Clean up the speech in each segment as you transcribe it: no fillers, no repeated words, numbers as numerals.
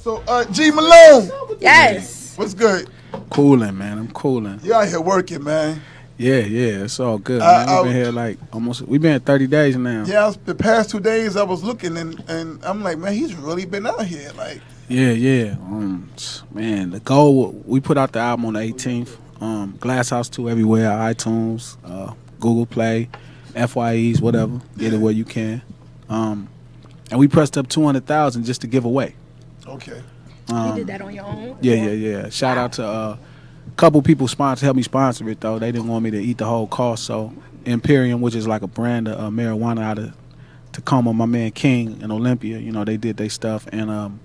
So, G Malone. Yes. What's good? Cooling, man. I'm cooling. You out here working, man. Yeah, it's all good, man. We've been here we've been 30 days now. Yeah, the past 2 days I was looking and I'm like, man, he's really been out here. Like, Yeah. Man, the goal, we put out the album on the 18th. Glass House 2 everywhere, iTunes, Google Play, FYEs, whatever. Get it where you can. And we pressed up 200,000 just to give away. okay. You did that on your own? Yeah. Shout out to a couple people helped me sponsor it, though. They didn't want me to eat the whole cost. So Imperium, which is like a brand of marijuana out of Tacoma, my man King in Olympia, they did their stuff. And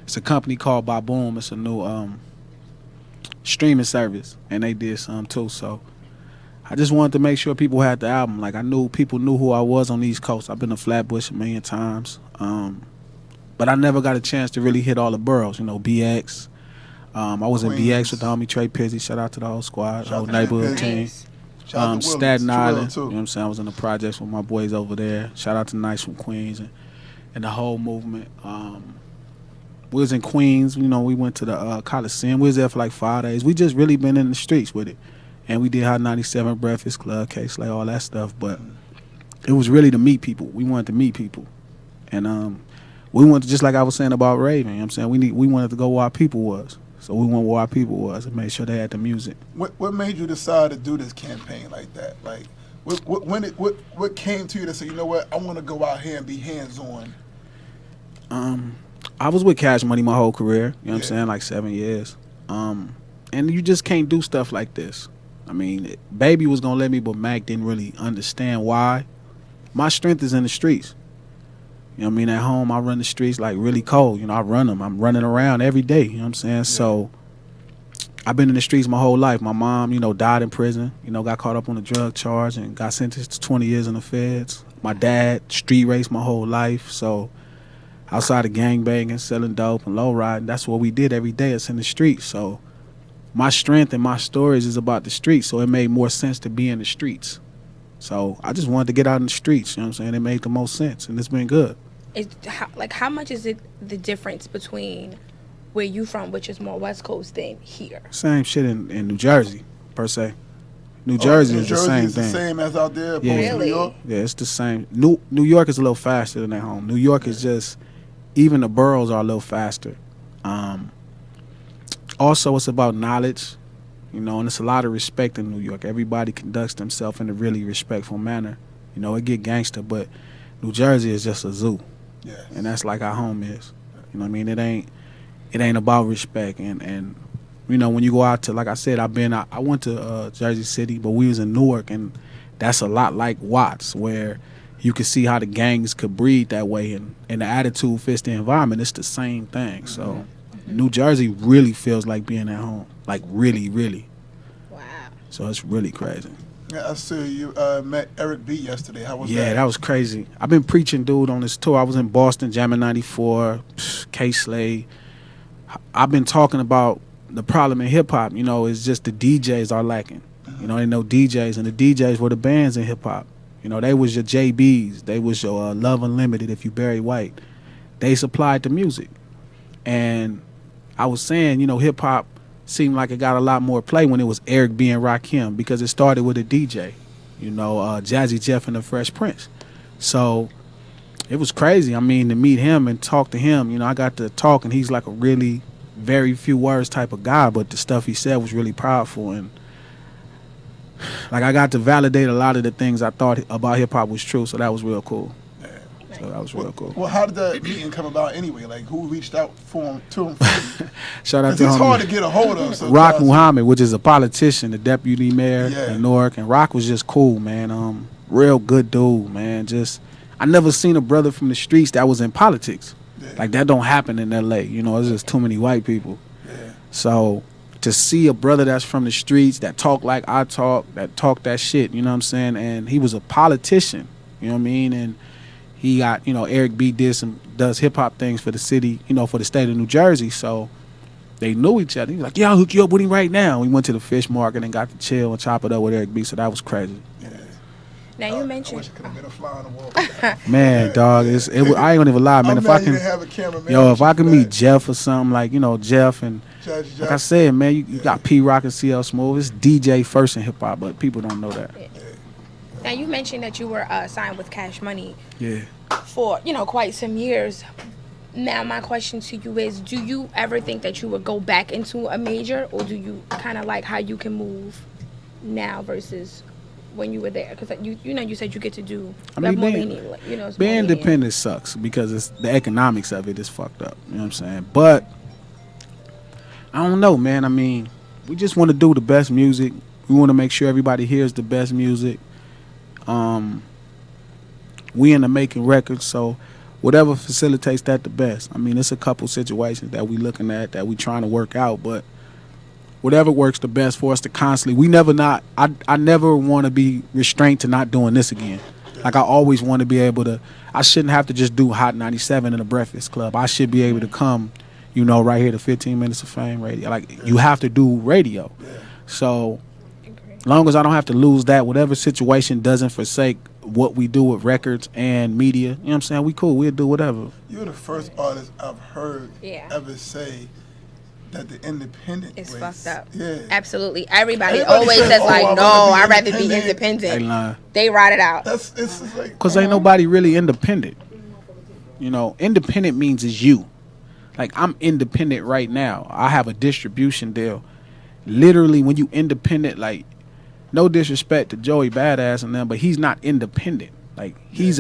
it's a company called TABOO. It's a new streaming service, and they did some too. So I just wanted to make sure people had the album. Like, I knew people knew who I was on the East Coast. I've been to Flatbush a million times. But I never got a chance to really hit all the boroughs. BX. I was in BX with the homie Trey Pizzy. Shout out to the whole squad, whole neighborhood team. Staten Island. You know what I'm saying? I was in the projects with my boys over there. Shout out to Nice from Queens and the whole movement. We was in Queens. We went to the Coliseum. We was there for like 5 days. We just really been in the streets with it. And we did Hot 97, Breakfast Club, K-Slay, all that stuff. But it was really to meet people. We wanted to meet people. And we wanted to, just like I was saying about Raven, you know what I'm saying? We wanted to go where our people was. So we went where our people was and made sure they had the music. What made you decide to do this campaign like that? Like, what came to you to say, you know what, I want to go out here and be hands-on? I was with Cash Money my whole career, you know what I'm saying, like 7 years. And you just can't do stuff like this. I mean, Baby was going to let me, but Mac didn't really understand why. My strength is in the streets. You know what I mean? At home, I run the streets like really cold. I run them. I'm running around every day. You know what I'm saying? Yeah. So I've been in the streets my whole life. My mom, died in prison. Got caught up on a drug charge and got sentenced to 20 years in the feds. My dad street raced my whole life. So outside of gangbanging, selling dope, and low riding, that's what we did every day. It's in the streets. So my strength and my stories is about the streets. So it made more sense to be in the streets. So I just wanted to get out in the streets. You know what I'm saying? It made the most sense, and it's been good. How much is it the difference between where you from, which is more West Coast, than here? Same shit in New Jersey, per se. New Jersey is the same thing. The same as out there, Really? New York? Yeah, it's the same. New York is a little faster than at home. New York is just, even the boroughs are a little faster. Also, it's about knowledge, and it's a lot of respect in New York. Everybody conducts themselves in a really respectful manner. It get gangster, but New Jersey is just a zoo. Yes. And that's like our home is. You know what I mean? It ain't about respect. And when you go out to, like I said, I went to Jersey City, but we was in Newark, and that's a lot like Watts, where you can see how the gangs could breed that way, and the attitude fits the environment. It's the same thing. So New Jersey really feels like being at home. Like really, really. Wow. So it's really crazy. Yeah, I see you met Eric B yesterday. How was that? Yeah, that was crazy. I've been preaching, dude, on this tour. I was in Boston, jamming 94, K-Slay. I've been talking about the problem in hip-hop, is just the DJs are lacking. They know DJs, and the DJs were the bands in hip-hop. They was your JBs. They was your Love Unlimited if you Barry White. They supplied the music. And I was saying, hip-hop seemed like it got a lot more play when it was Eric B and Rakim, because it started with a DJ, Jazzy Jeff and the Fresh Prince. So it was crazy. I mean, to meet him and talk to him, I got to talk, and he's like a really very few words type of guy, but the stuff he said was really powerful. And like, I got to validate a lot of the things I thought about hip hop was true. So that was real cool. So that was real cool. Well, how did that meeting come about anyway? Like, who reached out to him? Shout out to him. It's hard to get a hold of. So Rock Muhammad, which is a politician, the deputy mayor in Newark. And Rock was just cool, man. Real good dude, man. I never seen a brother from the streets that was in politics. Yeah. Like, that don't happen in L.A. It's just too many white people. Yeah. So to see a brother that's from the streets, that talk like I talk, that talk that shit, you know what I'm saying? And he was a politician, you know what I mean? And he got, Eric B does hip hop things for the city, for the state of New Jersey. So they knew each other. He was like, yeah, I'll hook you up with him right now. We went to the fish market and got to chill and chop it up with Eric B. So that was crazy. Yeah. Now you I mentioned. wish I could have been a fly on the wall. Man, dog, I ain't gonna even lie, man. I'm If mad I you can, didn't have a cameraman. yo, with if you I for can that. meet Jeff or something, like, you know, Jeff and Judge like I Jeff. said, man, you got P Rock and CL Smooth. It's DJ first in hip hop, but people don't know that. Now you mentioned that you were signed with Cash Money Yeah. for quite some years. Now my question to you is: do you ever think that you would go back into a major, or do you kind of like how you can move now versus when you were there? Because you said you get to do. I mean, more being- lenient, it's more Being lenient. independent sucks because it's the economics of it is fucked up. You know what I'm saying? But I don't know, man. I mean, we just want to do the best music. We want to make sure everybody hears the best music. We in the making records, so whatever facilitates that the best. I mean, it's a couple situations that we looking at that we trying to work out, but whatever works the best for us to constantly. I never want to be restrained to not doing this again. Like I always want to be able to. I shouldn't have to just do Hot 97 in a Breakfast Club. I should be able to come, right here to 15 Minutes of Fame radio. Like you have to do radio. So long as I don't have to lose that, whatever situation doesn't forsake what we do with records and media, you know what I'm saying? We cool. We'll do whatever. You're the first artist I've heard Yeah. ever say that the independent It's ways- fucked up. Yeah. Absolutely. Everybody Everybody always says, says "Oh, like, I'd no, rather I'd be rather be independent." They independent. lying. They ride it out. It's just like Because ain't nobody really independent. Independent means it's you. Like, I'm independent right now. I have a distribution deal. Literally, when you independent, like, no disrespect to Joey Badass and them, but he's not independent. Like, his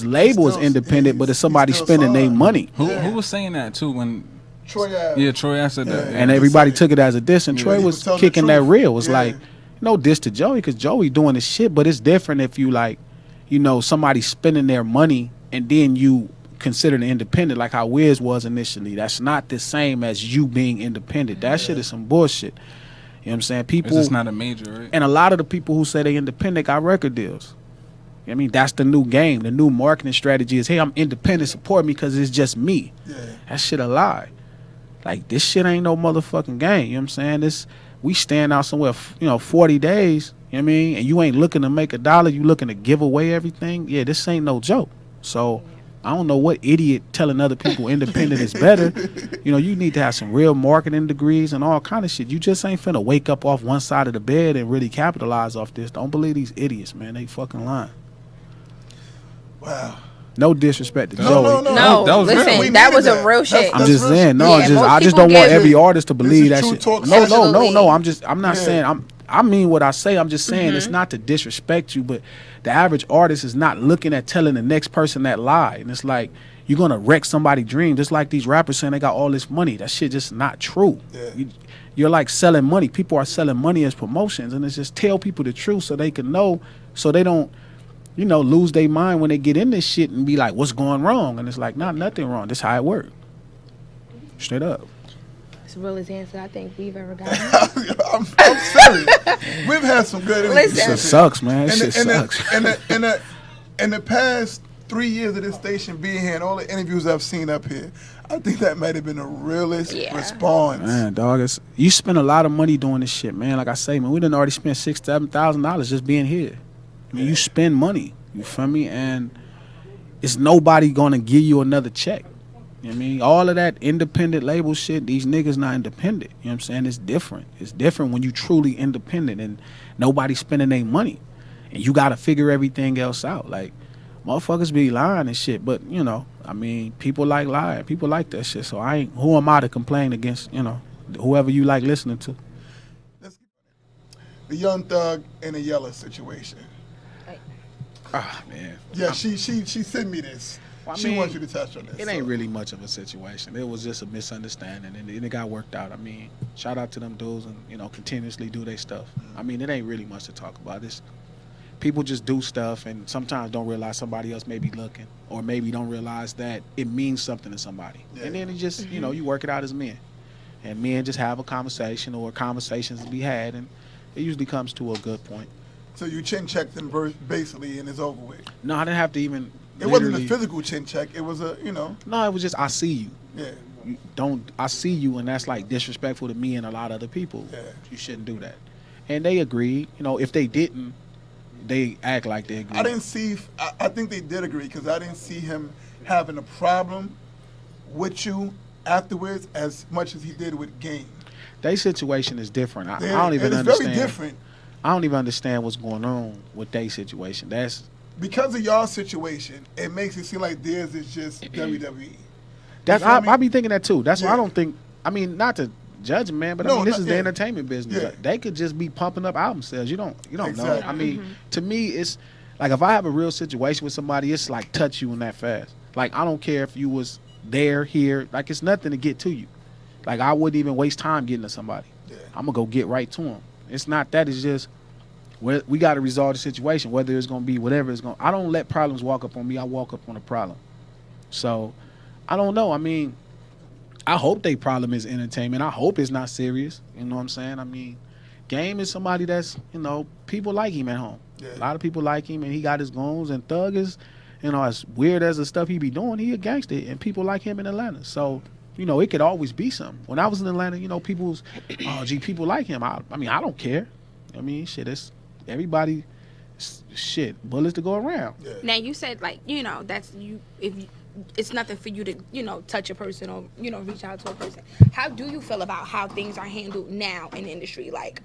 label is still- independent, but it's somebody he's still spending their signed. money. Who was saying that too when Troy Ave. Yeah, Troy Ave said that. And Yeah. everybody Just say- took it as a diss, and Yeah, Troy he was was telling the kicking that truth. real. It was Yeah. like, no diss to Joey, because Joey doing his shit, but it's different if you like, somebody spending their money and then you consider the independent like how Wiz was initially. That's not the same as you being independent. That shit is some bullshit. You know what I'm saying? It's People, just not a major, right? and a lot of the people who say they independent got record deals. I mean, that's the new game. The new marketing strategy is, hey, I'm independent, support me because it's just me. Yeah. That shit a lie. Like, this shit ain't no motherfucking game. You know what I'm saying? We stand out somewhere, 40 days, you know what I mean? And you ain't looking to make $1, you looking to give away everything. Yeah, this ain't no joke. So, I don't know what idiot telling other people independent is better. You need to have some real marketing degrees and all kind of shit. You just ain't finna wake up off one side of the bed and really capitalize off this. Don't believe these idiots, man. They fucking lying. Wow. No disrespect to No, Joey. no, no. No, that was real. listen, We that needed was a that. real That's- shit. I'm that's just real saying, shit. no, Yeah, just most I just people don't want give- every artist to This believe is that true shit. talk. No, Absolutely. I'm not Yeah. saying I mean what I say. I'm just saying it's not to disrespect you, but the average artist is not looking at telling the next person that lie. And it's like you're gonna wreck somebody's dream, just like these rappers saying they got all this money. That shit just not true. Yeah. You're like selling money. People are selling money as promotions, and it's just tell people the truth so they can know, so they don't lose their mind when they get in this shit and be like, what's going wrong? And it's like, nothing wrong. This how it works. Straight up. It's the realest answer I think we've ever gotten. I'm serious. We've had some good interviews. Listen. Shit sucks, man. In Shit sucks. in the past 3 years of this station being here and all the interviews I've seen up here, I think that might have been the realest Yeah. response. Man, dog, you spend a lot of money doing this shit, man. Like I say, man, we done already spent $6,000-$7,000 just being here. I mean, you spend money, you feel me? And it's nobody gonna give you another check. You know what I mean? All of that independent label shit, these niggas not independent. You know what I'm saying? It's different. It's different when you truly independent and nobody's spending their money. And you gotta figure everything else out. Like, motherfuckers be lying and shit, but I mean, people like lying. People like that shit. So who am I to complain against, whoever you like listening to? The Young Thug and the Yela situation. Ah, man. Yeah, she sent me this. Well, I She mean, wants you to touch on this. It so. ain't really much of a situation. It was just a misunderstanding, and it got worked out. I mean, shout out to them dudes, and continuously do their stuff. I mean, it ain't really much to talk about. It's people just do stuff, and sometimes don't realize somebody else may be looking, or maybe don't realize that it means something to somebody. Yeah. And then it just, you work it out as men, and men just have a conversation or conversations to be had, and it usually comes to a good point. So you chin checked them basically, and it's over with. No, I didn't have to even. It wasn't a literally- physical chin check. It was a, No, it was just I see you. yeah. I see you, and that's like disrespectful to me and a lot of other people. Yeah. You shouldn't do that. And they agreed. If they didn't, they act like they agree. I didn't see. I think they did agree because I didn't see him having a problem with you afterwards as much as he did with Game. Their situation is different. I don't even it's understand. very different. I don't even understand what's going on with their situation. That's Because of y'all situation, it makes it seem like theirs is just WWE. that's feel me? I be thinking that too. That's why I Yeah. don't think. I mean, not to judge them, man, but I No, mean, this not- is the yeah. entertainment business. Yeah. They could just be pumping up album sales. You don't know. Exactly. I mean, to me, it's like if I have a real situation with somebody, it's like touch you in that fast. Like I don't care if you was there, here. Like it's nothing to get to you. Like I wouldn't even waste time getting to somebody. Yeah. I'm gonna go get right to them. It's not that. It's just we got to resolve the situation. Whether it's gonna be whatever it's gonna. I don't let problems walk up on me. I walk up on a problem. So I don't know. I mean, I hope their problem is entertainment. I hope it's not serious. You know what I'm saying? I mean, Game is somebody that's, people like him at home. Yeah. A lot of people like him, and he got his goons. And Thug is, as weird as the stuff he be doing, he a gangster, and people like him in Atlanta. So, it could always be something. When I was in Atlanta, people was, people like him. I mean, I don't care. I mean, shit, it's everybody, shit, bullets to go around. Yeah. Now you said that's you if you, it's nothing for you to touch a person or reach out to a person. How do you feel about how things are handled now in the industry? Like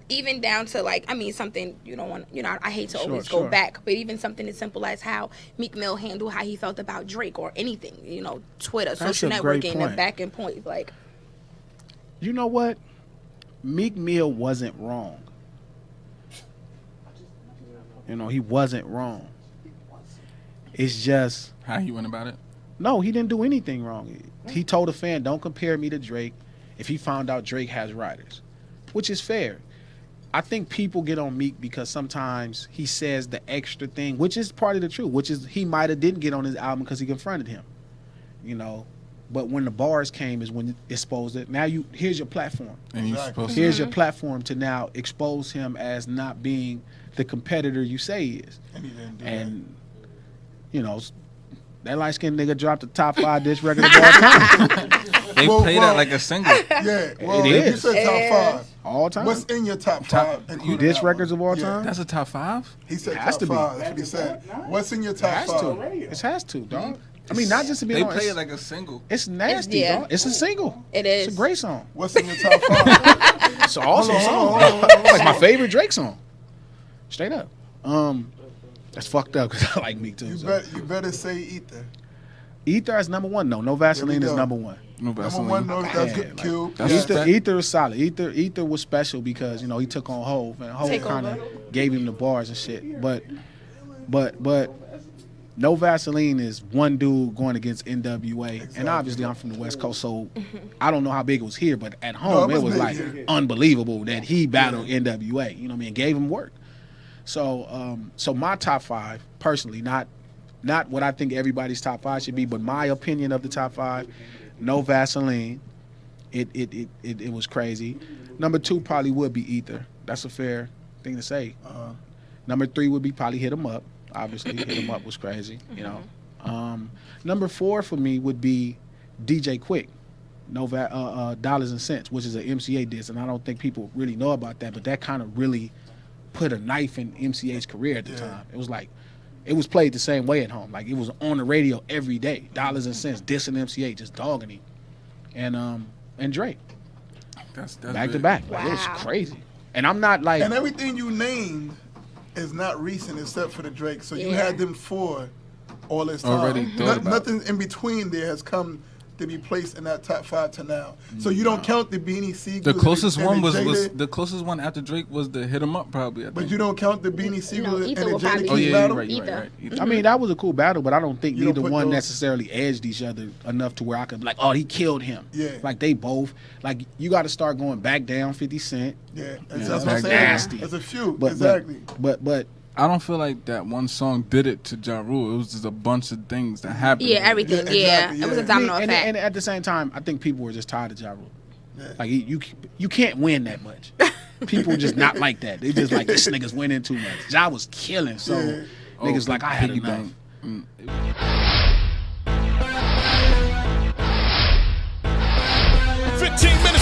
even down to something you don't want. I hate to always go back, but even something as simple as how Meek Mill handled how he felt about Drake or anything. Twitter, social a great networking, point. and back and point. Like You know what? Meek Mill wasn't wrong. He wasn't wrong. It's just How he went about it? no, he didn't do anything wrong. He told a fan, "Don't compare me to Drake." If he found out Drake has writers, which is fair. I think people get on Meek because sometimes he says the extra thing, which is part of the truth. Which is he might have didn't get on his album because he confronted him, But when the bars came is when it exposed it. Now here's your platform. And you're Exactly. supposed to. Here's your platform to now expose him as not being the competitor you say he is. And he didn't do And that light skinned nigga dropped the top 5 diss record of all time. They Well, play well- that like a single. that. Yeah. Well, It you is. said top 5. All time. What's in your top 5? including diss that records one? of all Yeah. time? That's a top 5? He said Has top to be. 5. That's what he said. What's in your It top has 5? to. It has to, dog. I mean, not just to be They honest. play it like a single. It's nasty, Yeah. dog. It's a single. It It's is. a great song. What's in your top 5? It's an awesome song. hold on. It's like my favorite Drake song. Straight up. That's fucked up because I like Meek too. So. You better say Ether. Ether is number 1. No Vaseline is go. number 1. No Number Vaseline. 1, no, that's Yeah, good. like, Cube. that's Yeah. respect. Ether is solid. Ether was special because he took on Hove and Hove Take kind of over. gave him the bars and shit. But No Vaseline is one dude going against NWA, and obviously I'm from the West Coast, so I don't know how big it was here, but at home it it was was big like here. unbelievable that he battled NWA. You know what I mean? Gave him work. So so my top 5 personally, not what I think everybody's top 5 should be, but my opinion of the top 5. No Vaseline. It was crazy. Number 2 probably would be Ether. That's a fair thing to say. Number 3 would be probably Hit 'Em Up. Obviously, Hit 'Em Up was crazy. Number 4 for me would be DJ Quick. Dollars and Cents, which is an MCA diss, and I don't think people really know about that, but that kind of really put a knife in MCA's career at the time. It was like, it was played the same way at home. Like, it was on the radio every day. Dollars and Cents, dissing MCA, just dogging him. And Drake, That's back to big. back. Like, it was Wow. crazy. And I'm not like, And everything you named is not recent except for the Drake. So you Yeah. had them 4 all this time. Already thought about Nothing in between there has come to be placed in that top 5 to now. So you don't count the Beanie Siegel. The closest one was the closest one after Drake was the Hit 'Em Up probably. I But think. you don't count the Beanie Siegel and Ether the will probably Jada Oh Kiss yeah, battle? you're right. You're Either. right. Either. I mean, that was a cool battle, but I don't think You don't neither put one those- necessarily edged each other enough to where I could be like, oh, he killed him. Yeah. Like, they both, like, you got to start going back down 50 Cent. Yeah, that's Yeah, what I'm that's saying. nasty. That's a few, But, exactly. But I don't feel like that one song did it to Ja Rule. It was just a bunch of things that happened. Yeah, everything. Yeah, Yeah, exactly, it was a yeah. domino and, effect. and at the same time, I think people were just tired of Ja Rule. Yeah. Like, you can't win that much. People just not like that. They just like, this nigga's winning too much. Ja was killing, so Yeah. niggas like, I had Piggy enough. Bank. 15 minutes.